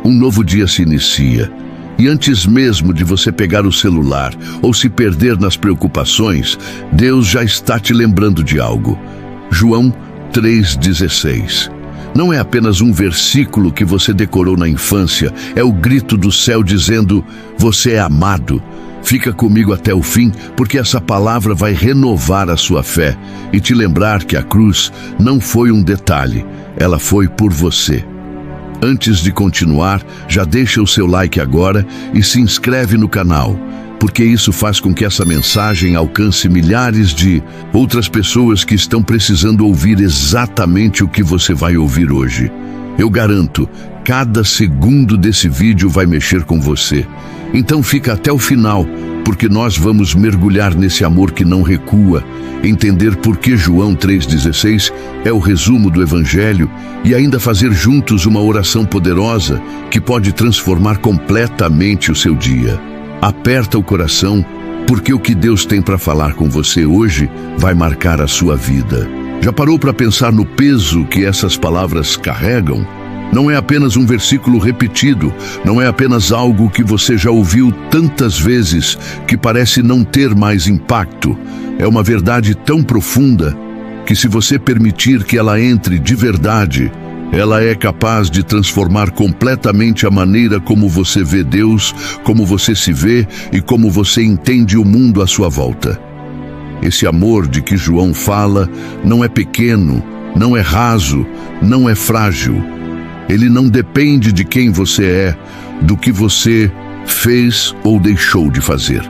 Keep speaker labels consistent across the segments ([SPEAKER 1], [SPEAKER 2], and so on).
[SPEAKER 1] Um novo dia se inicia. E antes mesmo de você pegar o celular ou se perder nas preocupações, Deus já está te lembrando de algo. João 3,16. Não é apenas um versículo que você decorou na infância, é o grito do céu dizendo: você é amado. Fica comigo até o fim, porque essa palavra vai renovar a sua fé e te lembrar que a cruz não foi um detalhe, ela foi por você. Antes de continuar, já deixa o seu like agora e se inscreve no canal, porque isso faz com que essa mensagem alcance milhares de outras pessoas que estão precisando ouvir exatamente o que você vai ouvir hoje. Eu garanto, cada segundo desse vídeo vai mexer com você. Então fica até o final, porque nós vamos mergulhar nesse amor que não recua, entender por que João 3,16 é o resumo do Evangelho e ainda fazer juntos uma oração poderosa que pode transformar completamente o seu dia. Aperta o coração, porque o que Deus tem para falar com você hoje vai marcar a sua vida. Já parou para pensar no peso que essas palavras carregam? Não é apenas um versículo repetido, não é apenas algo que você já ouviu tantas vezes que parece não ter mais impacto. É uma verdade tão profunda que, se você permitir que ela entre de verdade, ela é capaz de transformar completamente a maneira como você vê Deus, como você se vê e como você entende o mundo à sua volta. Esse amor de que João fala não é pequeno, não é raso, não é frágil. Ele não depende de quem você é, do que você fez ou deixou de fazer.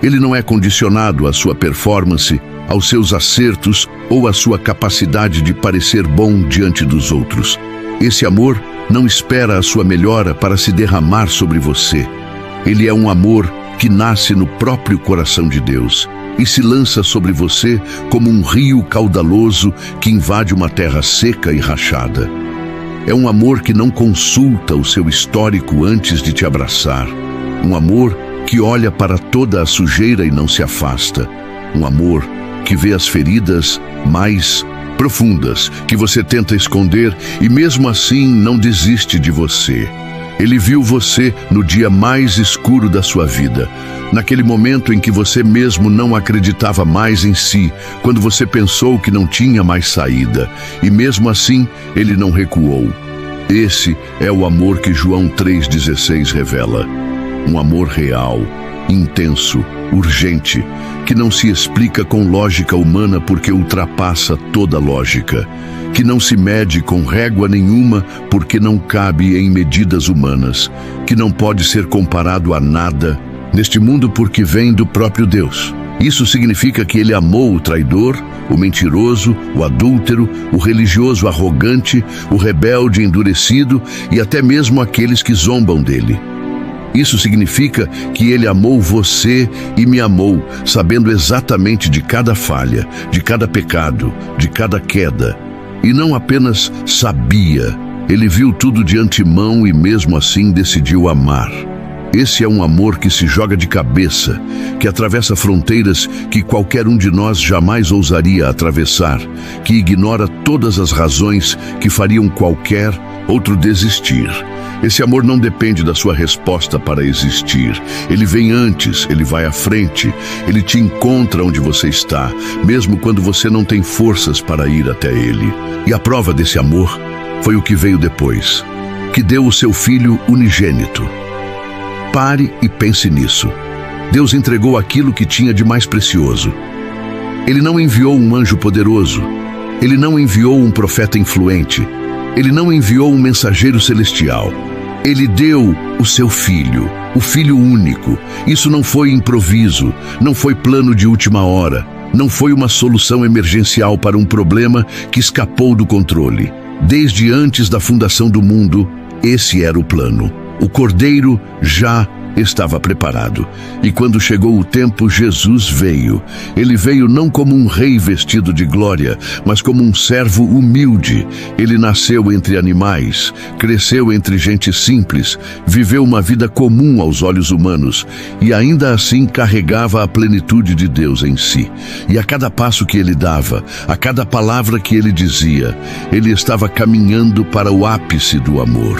[SPEAKER 1] Ele não é condicionado à sua performance, aos seus acertos ou à sua capacidade de parecer bom diante dos outros. Esse amor não espera a sua melhora para se derramar sobre você. Ele é um amor que nasce no próprio coração de Deus e se lança sobre você como um rio caudaloso que invade uma terra seca e rachada. É um amor que não consulta o seu histórico antes de te abraçar. Um amor que olha para toda a sujeira e não se afasta. Um amor que vê as feridas mais profundas que você tenta esconder e mesmo assim não desiste de você. Ele viu você no dia mais escuro da sua vida, naquele momento em que você mesmo não acreditava mais em si, quando você pensou que não tinha mais saída, e mesmo assim ele não recuou. Esse é o amor que João 3,16 revela. Um amor real, intenso, urgente, que não se explica com lógica humana porque ultrapassa toda lógica, que não se mede com régua nenhuma porque não cabe em medidas humanas, que não pode ser comparado a nada neste mundo porque vem do próprio Deus. Isso significa que ele amou o traidor, o mentiroso, o adúltero, o religioso arrogante, o rebelde endurecido e até mesmo aqueles que zombam dele. Isso significa que ele amou você e me amou, sabendo exatamente de cada falha, de cada pecado, de cada queda. E não apenas sabia, ele viu tudo de antemão e mesmo assim decidiu amar. Esse é um amor que se joga de cabeça, que atravessa fronteiras que qualquer um de nós jamais ousaria atravessar, que ignora todas as razões que fariam qualquer outro desistir. Esse amor não depende da sua resposta para existir. Ele vem antes, ele vai à frente, ele te encontra onde você está, mesmo quando você não tem forças para ir até ele. E a prova desse amor foi o que veio depois, que deu o seu filho unigênito. Pare e pense nisso. Deus entregou aquilo que tinha de mais precioso. Ele não enviou um anjo poderoso. Ele não enviou um profeta influente. Ele não enviou um mensageiro celestial. Ele deu o seu filho, o filho único. Isso não foi improviso, não foi plano de última hora, não foi uma solução emergencial para um problema que escapou do controle. Desde antes da fundação do mundo, esse era o plano. O Cordeiro já estava preparado. E quando chegou o tempo, Jesus veio. Ele veio não como um rei vestido de glória, mas como um servo humilde. Ele nasceu entre animais, cresceu entre gente simples, viveu uma vida comum aos olhos humanos e ainda assim carregava a plenitude de Deus em si. E a cada passo que ele dava, a cada palavra que ele dizia, ele estava caminhando para o ápice do amor,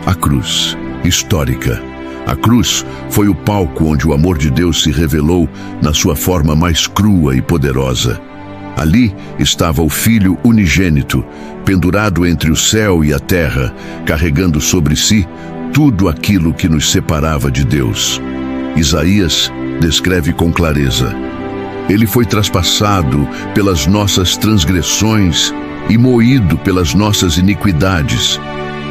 [SPEAKER 1] a cruz. histórica. A cruz foi o palco onde o amor de Deus se revelou na sua forma mais crua e poderosa. Ali estava o Filho unigênito, pendurado entre o céu e a terra, carregando sobre si tudo aquilo que nos separava de Deus. Isaías descreve com clareza: Ele foi traspassado pelas nossas transgressões e moído pelas nossas iniquidades.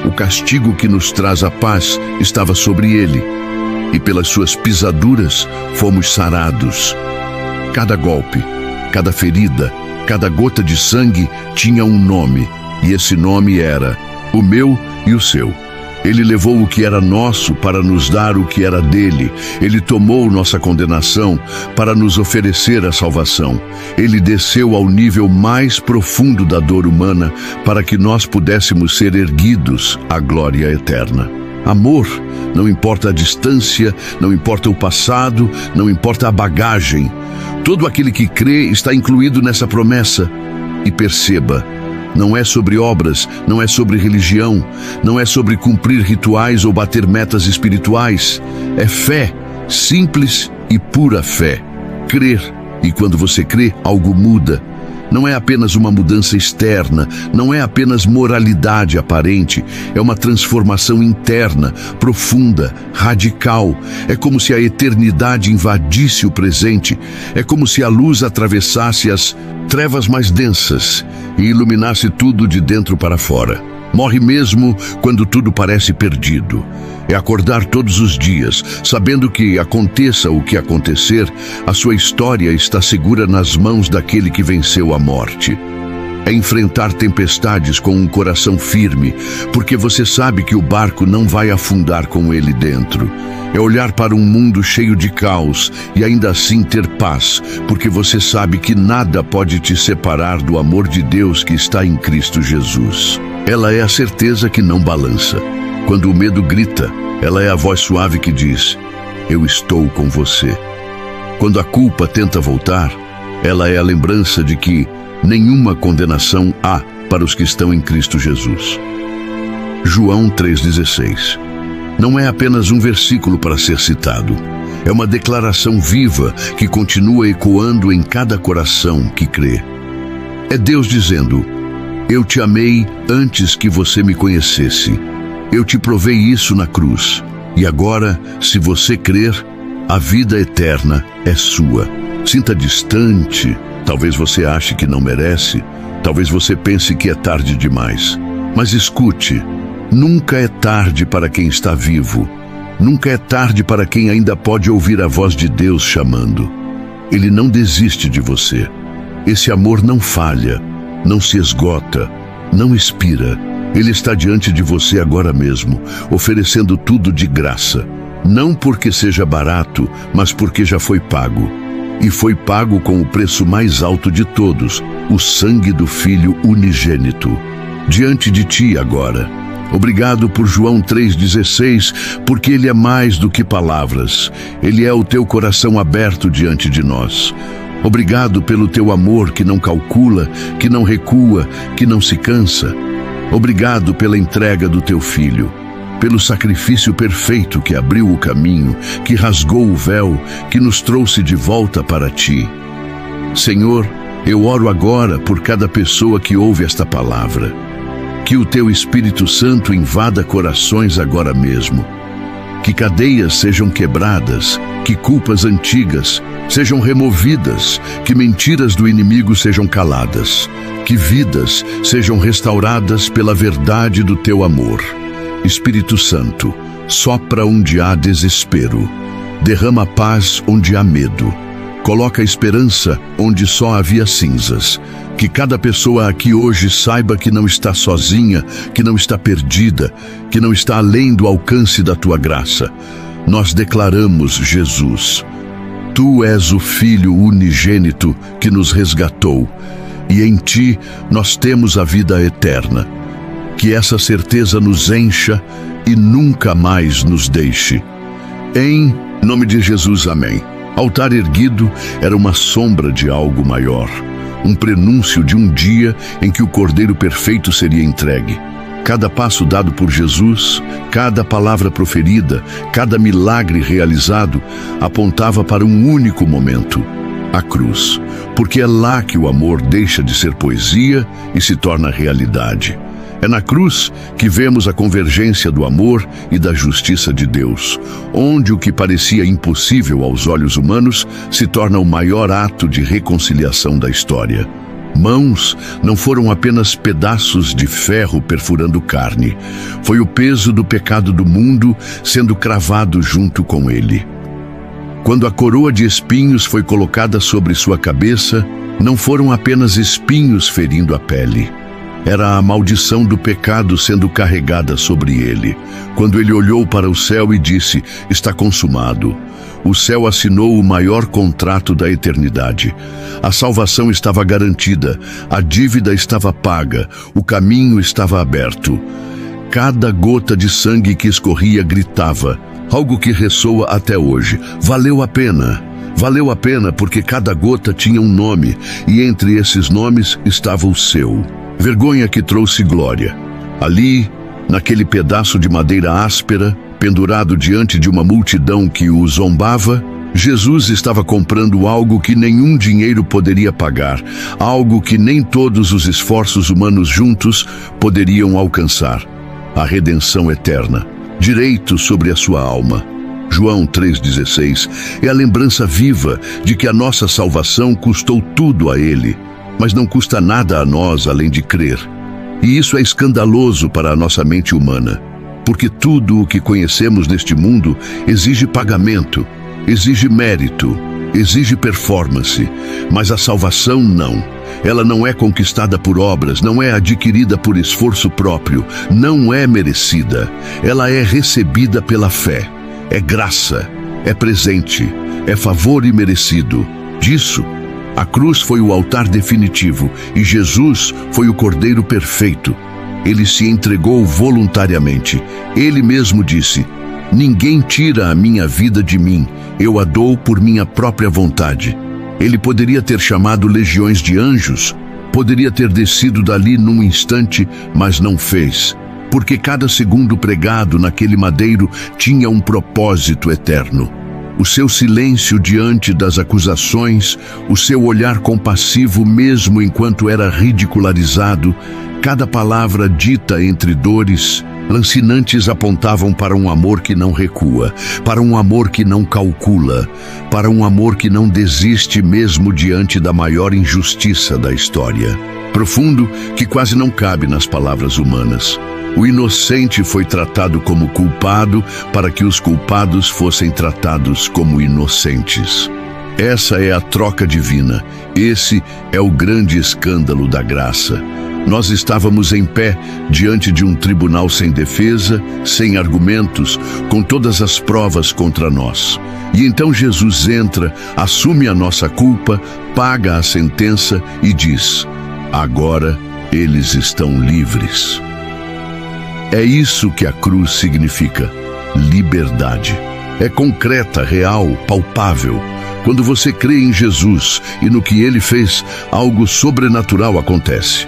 [SPEAKER 1] O castigo que nos traz a paz estava sobre ele, e pelas suas pisaduras fomos sarados. Cada golpe, cada ferida, cada gota de sangue tinha um nome, e esse nome era o meu e o seu. Ele levou o que era nosso para nos dar o que era dele. Ele tomou nossa condenação para nos oferecer a salvação. Ele desceu ao nível mais profundo da dor humana para que nós pudéssemos ser erguidos à glória eterna. Amor, não importa a distância, não importa o passado, não importa a bagagem. Todo aquele que crê está incluído nessa promessa. E perceba, não é sobre obras, não é sobre religião, não é sobre cumprir rituais ou bater metas espirituais. É fé, simples e pura fé. Crer, e quando você crê, algo muda. Não é apenas uma mudança externa, não é apenas moralidade aparente, é uma transformação interna, profunda, radical. É como se a eternidade invadisse o presente, é como se a luz atravessasse as trevas mais densas e iluminasse tudo de dentro para fora. Morre mesmo quando tudo parece perdido. É acordar todos os dias, sabendo que, aconteça o que acontecer, a sua história está segura nas mãos daquele que venceu a morte. É enfrentar tempestades com um coração firme, porque você sabe que o barco não vai afundar com ele dentro. É olhar para um mundo cheio de caos e ainda assim ter paz, porque você sabe que nada pode te separar do amor de Deus que está em Cristo Jesus. Ela é a certeza que não balança. Quando o medo grita, ela é a voz suave que diz: eu estou com você. Quando a culpa tenta voltar, ela é a lembrança de que nenhuma condenação há para os que estão em Cristo Jesus. João 3,16. Não é apenas um versículo para ser citado. É uma declaração viva que continua ecoando em cada coração que crê. É Deus dizendo: eu te amei antes que você me conhecesse. Eu te provei isso na cruz. E agora, se você crer, a vida eterna é sua. Sinta distante. Talvez você ache que não merece. Talvez você pense que é tarde demais. Mas escute, nunca é tarde para quem está vivo. Nunca é tarde para quem ainda pode ouvir a voz de Deus chamando. Ele não desiste de você. Esse amor não falha, não se esgota, não expira. Ele está diante de você agora mesmo, oferecendo tudo de graça. Não porque seja barato, mas porque já foi pago. E foi pago com o preço mais alto de todos, o sangue do Filho unigênito. Diante de ti agora. Obrigado por João 3,16, porque ele é mais do que palavras. Ele é o teu coração aberto diante de nós. Obrigado pelo teu amor que não calcula, que não recua, que não se cansa. Obrigado pela entrega do teu Filho, pelo sacrifício perfeito que abriu o caminho, que rasgou o véu, que nos trouxe de volta para ti. Senhor, eu oro agora por cada pessoa que ouve esta palavra. Que o teu Espírito Santo invada corações agora mesmo. Que cadeias sejam quebradas, que culpas antigas sejam removidas, que mentiras do inimigo sejam caladas, que vidas sejam restauradas pela verdade do teu amor. Espírito Santo, sopra onde há desespero, derrama paz onde há medo, coloca esperança onde só havia cinzas. Que cada pessoa aqui hoje saiba que não está sozinha, que não está perdida, que não está além do alcance da tua graça. Nós declaramos, Jesus, tu és o Filho unigênito que nos resgatou, e em ti nós temos a vida eterna. Que essa certeza nos encha e nunca mais nos deixe. Em nome de Jesus, amém. Altar erguido era uma sombra de algo maior, um prenúncio de um dia em que o Cordeiro perfeito seria entregue. Cada passo dado por Jesus, cada palavra proferida, cada milagre realizado, apontava para um único momento: a cruz. Porque é lá que o amor deixa de ser poesia e se torna realidade. É na cruz que vemos a convergência do amor e da justiça de Deus, onde o que parecia impossível aos olhos humanos se torna o maior ato de reconciliação da história. Mãos não foram apenas pedaços de ferro perfurando carne. Foi o peso do pecado do mundo sendo cravado junto com ele. Quando a coroa de espinhos foi colocada sobre sua cabeça, não foram apenas espinhos ferindo a pele. Era a maldição do pecado sendo carregada sobre ele. Quando ele olhou para o céu e disse: "Está consumado", o céu assinou o maior contrato da eternidade. A salvação estava garantida, a dívida estava paga, o caminho estava aberto. Cada gota de sangue que escorria gritava, algo que ressoa até hoje: valeu a pena. Valeu a pena porque cada gota tinha um nome, e entre esses nomes estava o seu. Vergonha que trouxe glória. Ali, naquele pedaço de madeira áspera, pendurado diante de uma multidão que o zombava, Jesus estava comprando algo que nenhum dinheiro poderia pagar, algo que nem todos os esforços humanos juntos poderiam alcançar: a redenção eterna, direito sobre a sua alma. João 3,16 é a lembrança viva de que a nossa salvação custou tudo a Ele, mas não custa nada a nós além de crer. E isso é escandaloso para a nossa mente humana, porque tudo o que conhecemos neste mundo exige pagamento, exige mérito, exige performance, mas a salvação não. Ela não é conquistada por obras, não é adquirida por esforço próprio, não é merecida. Ela é recebida pela fé. É graça, é presente, é favor imerecido. Disso, a cruz foi o altar definitivo e Jesus foi o Cordeiro perfeito. Ele se entregou voluntariamente. Ele mesmo disse: "Ninguém tira a minha vida de mim, eu a dou por minha própria vontade." Ele poderia ter chamado legiões de anjos, poderia ter descido dali num instante, mas não fez, porque cada segundo pregado naquele madeiro tinha um propósito eterno. O seu silêncio diante das acusações, o seu olhar compassivo mesmo enquanto era ridicularizado, cada palavra dita entre dores lancinantes apontavam para um amor que não recua, para um amor que não calcula, para um amor que não desiste mesmo diante da maior injustiça da história. Profundo que quase não cabe nas palavras humanas. O inocente foi tratado como culpado para que os culpados fossem tratados como inocentes. Essa é a troca divina. Esse é o grande escândalo da graça. Nós estávamos em pé diante de um tribunal sem defesa, sem argumentos, com todas as provas contra nós. E então Jesus entra, assume a nossa culpa, paga a sentença e diz: "Agora eles estão livres." É isso que a cruz significa: liberdade. É concreta, real, palpável. Quando você crê em Jesus e no que Ele fez, algo sobrenatural acontece.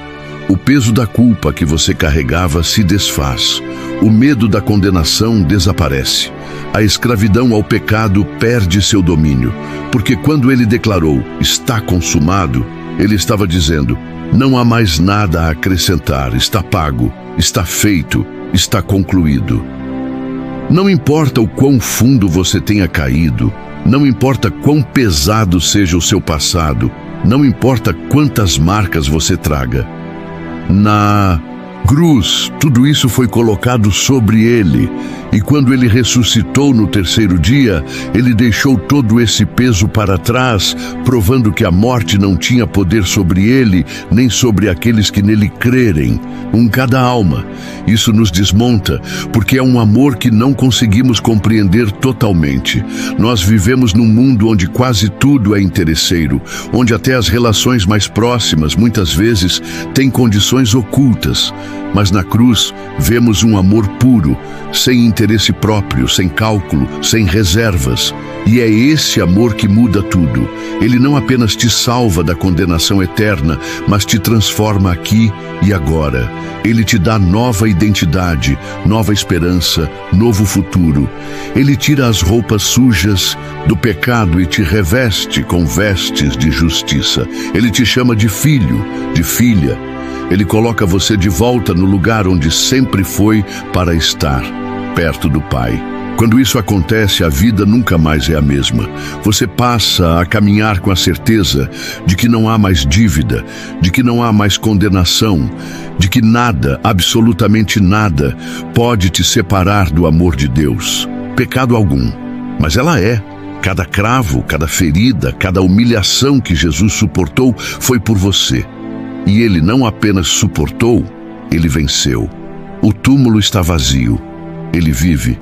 [SPEAKER 1] O peso da culpa que você carregava se desfaz. O medo da condenação desaparece. A escravidão ao pecado perde seu domínio, porque quando Ele declarou: "Está consumado", Ele estava dizendo: não há mais nada a acrescentar, está pago, está feito, está concluído. Não importa o quão fundo você tenha caído, não importa quão pesado seja o seu passado, não importa quantas marcas você traga. Na cruz, tudo isso foi colocado sobre ele, e quando ele ressuscitou no terceiro dia, ele deixou todo esse peso para trás, provando que a morte não tinha poder sobre ele, nem sobre aqueles que nele crerem. Cada alma. Isso nos desmonta, porque é um amor que não conseguimos compreender totalmente. Nós vivemos num mundo onde quase tudo é interesseiro, onde até as relações mais próximas, muitas vezes, têm condições ocultas. Mas na cruz vemos um amor puro, sem interesse próprio, sem cálculo, sem reservas. E é esse amor que muda tudo. Ele não apenas te salva da condenação eterna, mas te transforma aqui e agora. Ele te dá nova identidade, nova esperança, novo futuro. Ele tira as roupas sujas do pecado e te reveste com vestes de justiça. Ele te chama de filho, de filha. Ele coloca você de volta no lugar onde sempre foi para estar, perto do Pai. Quando isso acontece, a vida nunca mais é a mesma. Você passa a caminhar com a certeza de que não há mais dívida, de que não há mais condenação, de que nada, absolutamente nada, pode te separar do amor de Deus. Pecado algum, mas ela é. Cada cravo, cada ferida, cada humilhação que Jesus suportou foi por você. E ele não apenas suportou, ele venceu. O túmulo está vazio, ele vive.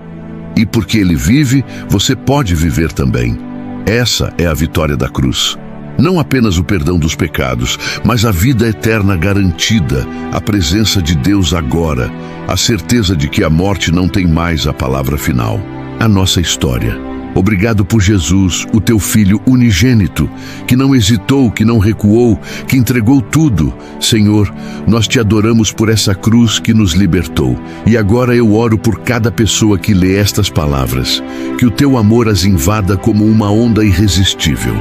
[SPEAKER 1] E porque ele vive, você pode viver também. Essa é a vitória da cruz. Não apenas o perdão dos pecados, mas a vida eterna garantida, a presença de Deus agora, a certeza de que a morte não tem mais a palavra final. A nossa história. Obrigado por Jesus, o teu Filho unigênito, que não hesitou, que não recuou, que entregou tudo. Senhor, nós te adoramos por essa cruz que nos libertou. E agora eu oro por cada pessoa que lê estas palavras, que o teu amor as invada como uma onda irresistível.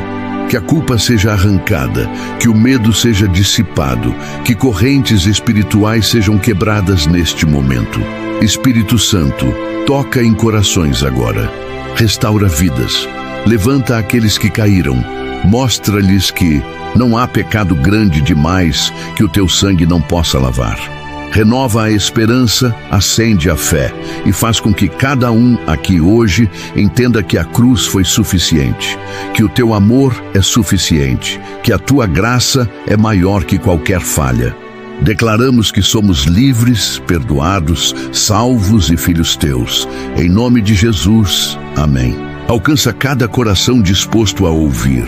[SPEAKER 1] Que a culpa seja arrancada, que o medo seja dissipado, que correntes espirituais sejam quebradas neste momento. Espírito Santo, toca em corações agora. Restaura vidas, levanta aqueles que caíram, mostra-lhes que não há pecado grande demais que o teu sangue não possa lavar. Renova a esperança, acende a fé e faz com que cada um aqui hoje entenda que a cruz foi suficiente, que o teu amor é suficiente, que a tua graça é maior que qualquer falha. Declaramos que somos livres, perdoados, salvos e filhos teus. Em nome de Jesus, amém. Alcança cada coração disposto a ouvir.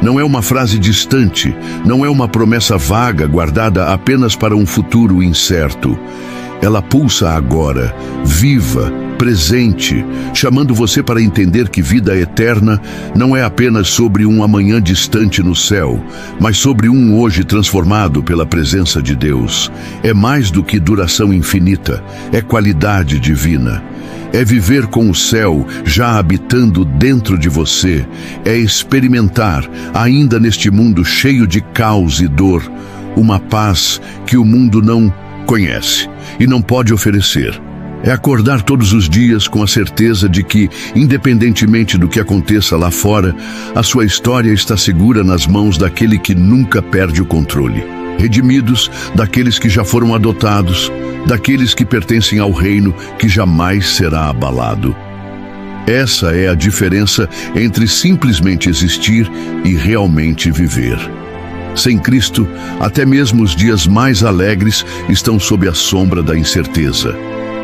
[SPEAKER 1] Não é uma frase distante, não é uma promessa vaga guardada apenas para um futuro incerto. Ela pulsa agora, viva, presente, chamando você para entender que vida eterna não é apenas sobre um amanhã distante no céu, mas sobre um hoje transformado pela presença de Deus. É mais do que duração infinita, é qualidade divina. É viver com o céu já habitando dentro de você, é experimentar, ainda neste mundo cheio de caos e dor, uma paz que o mundo não conhece e não pode oferecer. É acordar todos os dias com a certeza de que, independentemente do que aconteça lá fora, a sua história está segura nas mãos daquele que nunca perde o controle. Redimidos daqueles que já foram adotados, daqueles que pertencem ao reino que jamais será abalado. Essa é a diferença entre simplesmente existir e realmente viver. Sem Cristo, até mesmo os dias mais alegres estão sob a sombra da incerteza.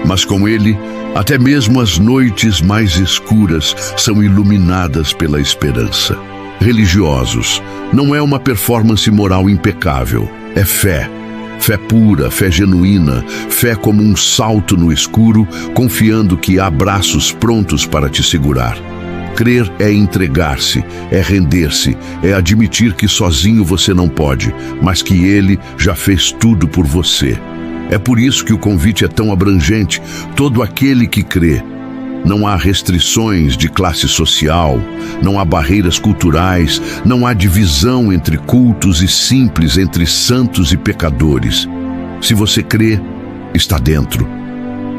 [SPEAKER 1] Mas com Ele, até mesmo as noites mais escuras são iluminadas pela esperança. Religiosos, não é uma performance moral impecável, é fé. Fé pura, fé genuína, fé como um salto no escuro, confiando que há braços prontos para te segurar. Crer é entregar-se, é render-se, é admitir que sozinho você não pode, mas que Ele já fez tudo por você. É por isso que o convite é tão abrangente, todo aquele que crê. Não há restrições de classe social, não há barreiras culturais, não há divisão entre cultos e simples, entre santos e pecadores. Se você crê, está dentro.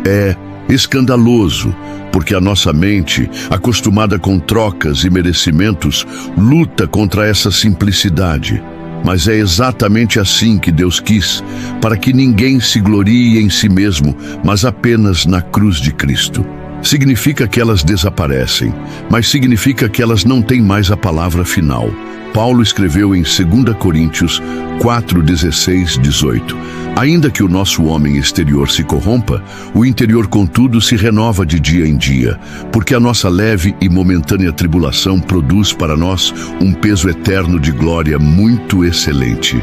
[SPEAKER 1] É escandaloso, porque a nossa mente, acostumada com trocas e merecimentos, luta contra essa simplicidade. Mas é exatamente assim que Deus quis, para que ninguém se glorie em si mesmo, mas apenas na cruz de Cristo. Significa que elas desaparecem, mas significa que elas não têm mais a palavra final. Paulo escreveu em 2 Coríntios 4, 16, 18. Ainda que o nosso homem exterior se corrompa, o interior, contudo, se renova de dia em dia, porque a nossa leve e momentânea tribulação produz para nós um peso eterno de glória muito excelente.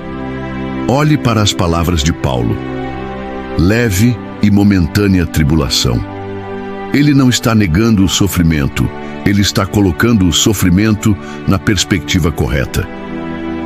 [SPEAKER 1] Olhe para as palavras de Paulo. leve e momentânea tribulação. Ele não está negando o sofrimento, ele está colocando o sofrimento na perspectiva correta.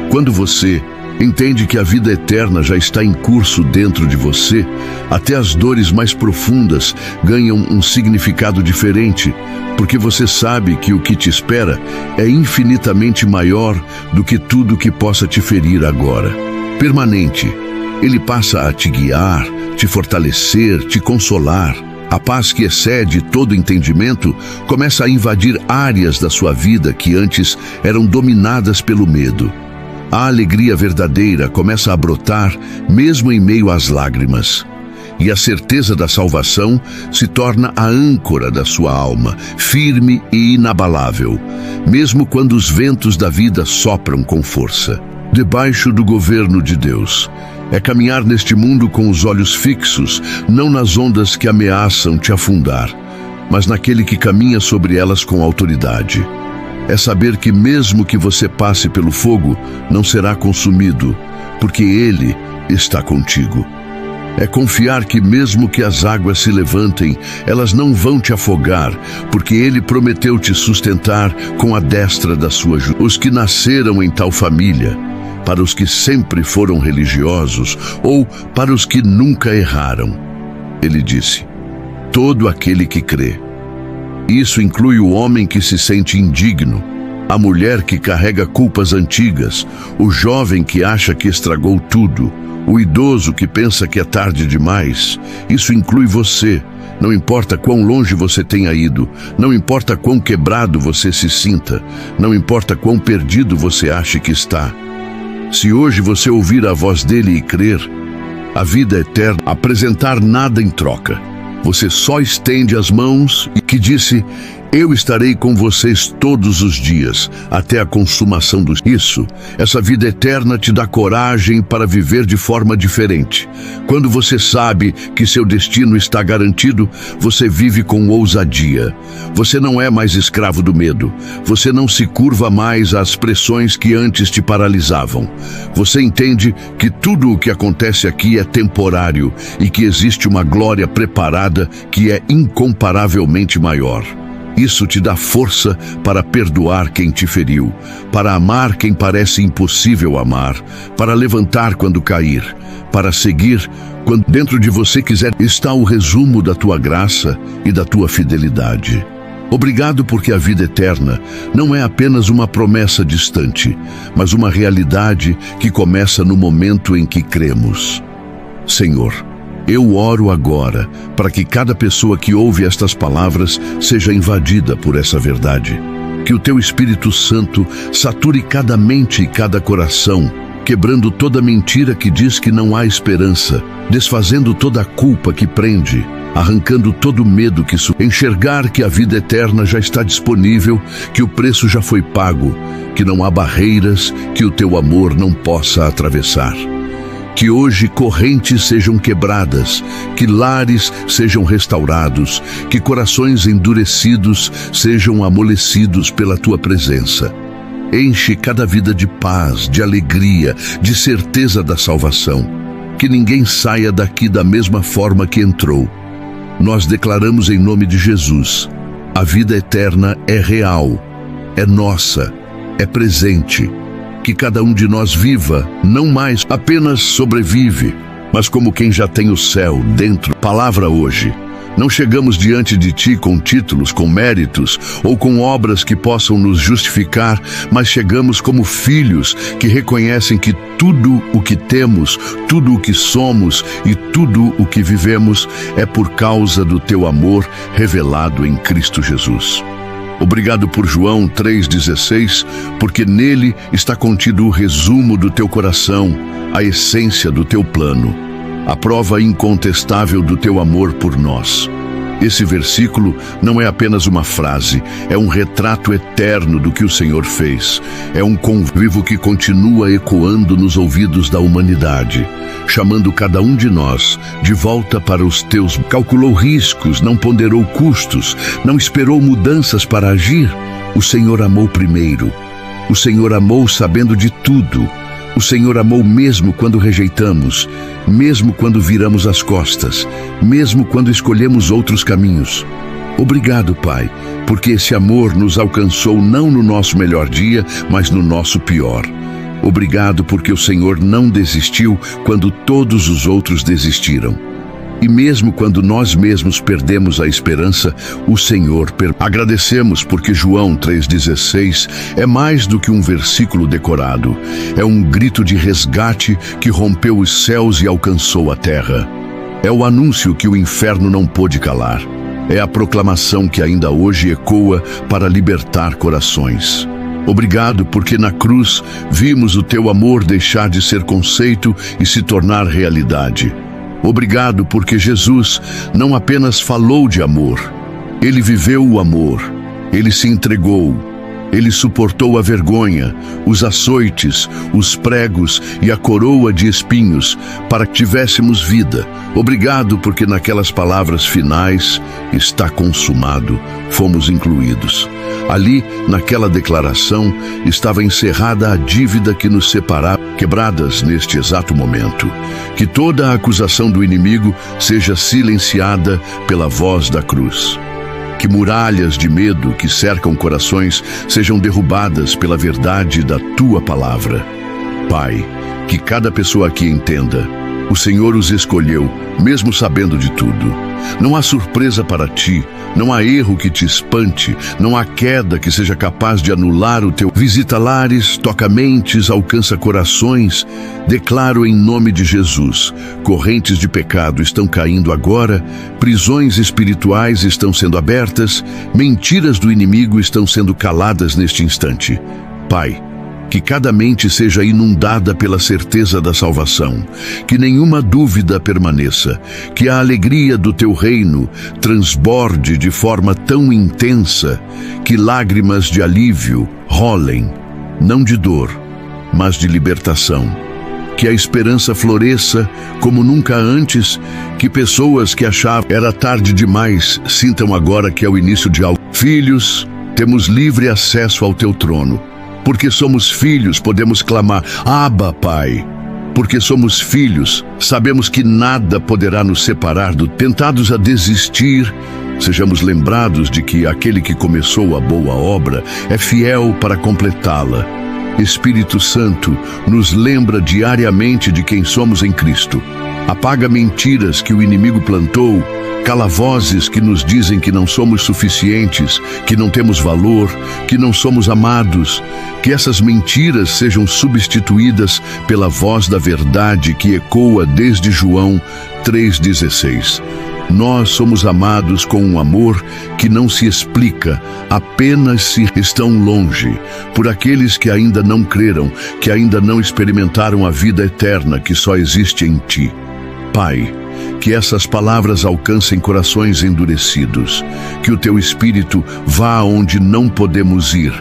[SPEAKER 1] Quando você entende que a vida eterna já está em curso dentro de você, até as dores mais profundas ganham um significado diferente, porque você sabe que o que te espera é infinitamente maior do que tudo que possa te ferir agora. Permanente, ele passa a te guiar, te fortalecer, te consolar. A paz que excede todo entendimento começa a invadir áreas da sua vida que antes eram dominadas pelo medo. A alegria verdadeira começa a brotar mesmo em meio às lágrimas. E a certeza da salvação se torna a âncora da sua alma, firme e inabalável, mesmo quando os ventos da vida sopram com força. Debaixo do governo de Deus, é caminhar neste mundo com os olhos fixos, não nas ondas que ameaçam te afundar, mas naquele que caminha sobre elas com autoridade. É saber que mesmo que você passe pelo fogo, não será consumido, porque Ele está contigo. É confiar que mesmo que as águas se levantem, elas não vão te afogar, porque Ele prometeu te sustentar com a destra da sua justiça. Os que nasceram em tal família, para os que sempre foram religiosos ou para os que nunca erraram. Ele disse: todo aquele que crê. Isso inclui o homem que se sente indigno, a mulher que carrega culpas antigas, o jovem que acha que estragou tudo, o idoso que pensa que é tarde demais. Isso inclui você. Não importa quão longe você tenha ido, não importa quão quebrado você se sinta, não importa quão perdido você ache que está. Se hoje você ouvir a voz dele e crer, a vida eterna apresentar nada em troca. Você só estende as mãos e que disse: eu estarei com vocês todos os dias, até a consumação dos... Isso, essa vida eterna te dá coragem para viver de forma diferente. Quando você sabe que seu destino está garantido, você vive com ousadia. Você não é mais escravo do medo. Você não se curva mais às pressões que antes te paralisavam. Você entende que tudo o que acontece aqui é temporário e que existe uma glória preparada que é incomparavelmente maior. Isso te dá força para perdoar quem te feriu, para amar quem parece impossível amar, para levantar quando cair, para seguir quando dentro de você quiser. Está o resumo da tua graça e da tua fidelidade. Obrigado, porque a vida eterna não é apenas uma promessa distante, mas uma realidade que começa no momento em que cremos. Senhor, eu oro agora para que cada pessoa que ouve estas palavras seja invadida por essa verdade. Que o Teu Espírito Santo sature cada mente e cada coração, quebrando toda mentira que diz que não há esperança, desfazendo toda a culpa que prende, arrancando todo o medo que enxergar que a vida eterna já está disponível, que o preço já foi pago, que não há barreiras que o Teu amor não possa atravessar. Que hoje correntes sejam quebradas, que lares sejam restaurados, que corações endurecidos sejam amolecidos pela Tua presença. Enche cada vida de paz, de alegria, de certeza da salvação. Que ninguém saia daqui da mesma forma que entrou. Nós declaramos em nome de Jesus: a vida eterna é real, é nossa, é presente. Que cada um de nós viva, não mais apenas sobrevive, mas como quem já tem o céu dentro. Palavra hoje. Não chegamos diante de Ti com títulos, com méritos ou com obras que possam nos justificar, mas chegamos como filhos que reconhecem que tudo o que temos, tudo o que somos e tudo o que vivemos é por causa do Teu amor revelado em Cristo Jesus. Obrigado por João 3,16, porque nele está contido o resumo do Teu coração, a essência do Teu plano, a prova incontestável do Teu amor por nós. Esse versículo não é apenas uma frase, é um retrato eterno do que o Senhor fez. É um convívio que continua ecoando nos ouvidos da humanidade, chamando cada um de nós de volta para os Teus. Calculou riscos, não ponderou custos, não esperou mudanças para agir. O Senhor amou primeiro. O Senhor amou sabendo de tudo. O Senhor amou mesmo quando rejeitamos, mesmo quando viramos as costas, mesmo quando escolhemos outros caminhos. Obrigado, Pai, porque esse amor nos alcançou não no nosso melhor dia, mas no nosso pior. Obrigado porque o Senhor não desistiu quando todos os outros desistiram. E mesmo quando nós mesmos perdemos a esperança, o Senhor Agradecemos porque João 3,16 é mais do que um versículo decorado. É um grito de resgate que rompeu os céus e alcançou a terra. É o anúncio que o inferno não pôde calar. É a proclamação que ainda hoje ecoa para libertar corações. Obrigado porque na cruz vimos o teu amor deixar de ser conceito e se tornar realidade. Obrigado porque Jesus não apenas falou de amor, ele viveu o amor, ele se entregou, ele suportou a vergonha, os açoites, os pregos e a coroa de espinhos para que tivéssemos vida. Obrigado porque naquelas palavras finais, está consumado, fomos incluídos. Ali, naquela declaração, estava encerrada a dívida que nos separava, quebradas neste exato momento. Que toda a acusação do inimigo seja silenciada pela voz da cruz. Que muralhas de medo que cercam corações sejam derrubadas pela verdade da tua palavra. Pai, que cada pessoa aqui entenda, o Senhor os escolheu, mesmo sabendo de tudo. Não há surpresa para ti, não há erro que te espante, não há queda que seja capaz de anular o teu. Visita lares, toca mentes, alcança corações. Declaro em nome de Jesus, correntes de pecado estão caindo agora, prisões espirituais estão sendo abertas, mentiras do inimigo estão sendo caladas neste instante. Pai, que cada mente seja inundada pela certeza da salvação, que nenhuma dúvida permaneça, que a alegria do teu reino transborde de forma tão intensa que lágrimas de alívio rolem, não de dor, mas de libertação. Que a esperança floresça como nunca antes, que pessoas que achavam era tarde demais sintam agora que é o início de algo. Filhos, temos livre acesso ao teu trono. Porque somos filhos, podemos clamar, Abba, Pai. Porque somos filhos, sabemos que nada poderá nos separar do tentados a desistir. Sejamos lembrados de que aquele que começou a boa obra é fiel para completá-la. Espírito Santo, nos lembra diariamente de quem somos em Cristo. Apaga mentiras que o inimigo plantou, cala vozes que nos dizem que não somos suficientes, que não temos valor, que não somos amados. Que essas mentiras sejam substituídas pela voz da verdade que ecoa desde João 3,16. Nós somos amados com um amor que não se explica, apenas se estão longe, por aqueles que ainda não creram, que ainda não experimentaram a vida eterna que só existe em ti. Pai, que essas palavras alcancem corações endurecidos, que o teu Espírito vá onde não podemos ir,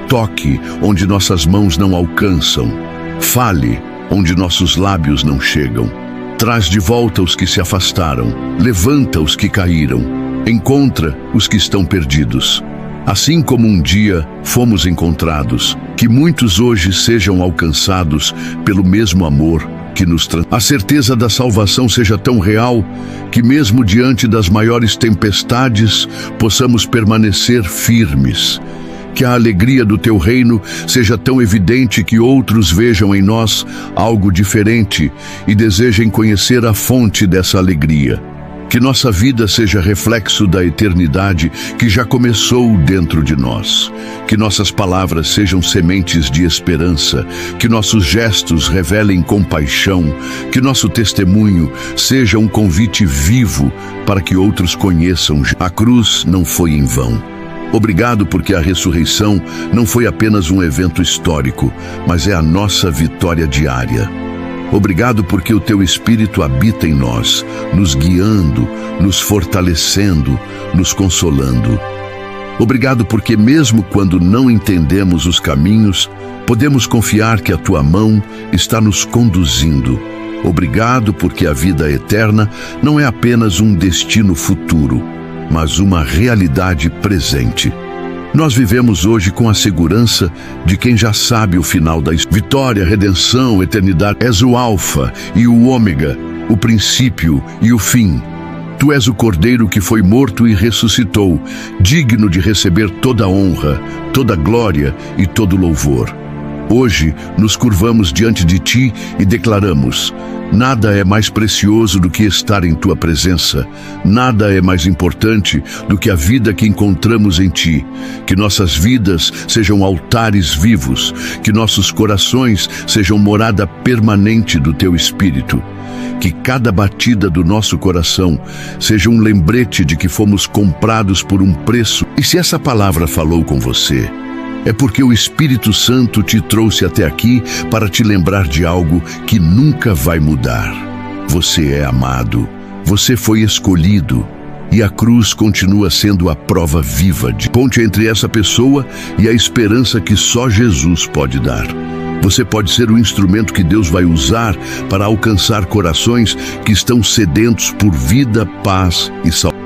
[SPEAKER 1] toque onde nossas mãos não alcançam, fale onde nossos lábios não chegam. Traz de volta os que se afastaram, levanta os que caíram, encontra os que estão perdidos. Assim como um dia fomos encontrados, que muitos hoje sejam alcançados pelo mesmo amor que nos a certeza da salvação seja tão real que mesmo diante das maiores tempestades possamos permanecer firmes. Que a alegria do teu reino seja tão evidente que outros vejam em nós algo diferente e desejem conhecer a fonte dessa alegria. Que nossa vida seja reflexo da eternidade que já começou dentro de nós. Que nossas palavras sejam sementes de esperança. Que nossos gestos revelem compaixão. Que nosso testemunho seja um convite vivo para que outros conheçam. A cruz não foi em vão. Obrigado porque a ressurreição não foi apenas um evento histórico, mas é a nossa vitória diária. Obrigado porque o teu Espírito habita em nós, nos guiando, nos fortalecendo, nos consolando. Obrigado porque mesmo quando não entendemos os caminhos, podemos confiar que a tua mão está nos conduzindo. Obrigado porque a vida eterna não é apenas um destino futuro, mas uma realidade presente. Nós vivemos hoje com a segurança de quem já sabe o final da vitória, redenção, eternidade. És o Alfa e o Ômega, o princípio e o fim. Tu és o Cordeiro que foi morto e ressuscitou, digno de receber toda a honra, toda a glória e todo o louvor. Hoje nos curvamos diante de Ti e declaramos: nada é mais precioso do que estar em Tua presença. Nada é mais importante do que a vida que encontramos em Ti. Que nossas vidas sejam altares vivos, que nossos corações sejam morada permanente do Teu Espírito. Que cada batida do nosso coração seja um lembrete de que fomos comprados por um preço. E se essa palavra falou com você, é porque o Espírito Santo te trouxe até aqui para te lembrar de algo que nunca vai mudar. Você é amado, você foi escolhido, e a cruz continua sendo a prova viva de ponte entre essa pessoa e a esperança que só Jesus pode dar. Você pode ser o instrumento que Deus vai usar para alcançar corações que estão sedentos por vida, paz e saúde.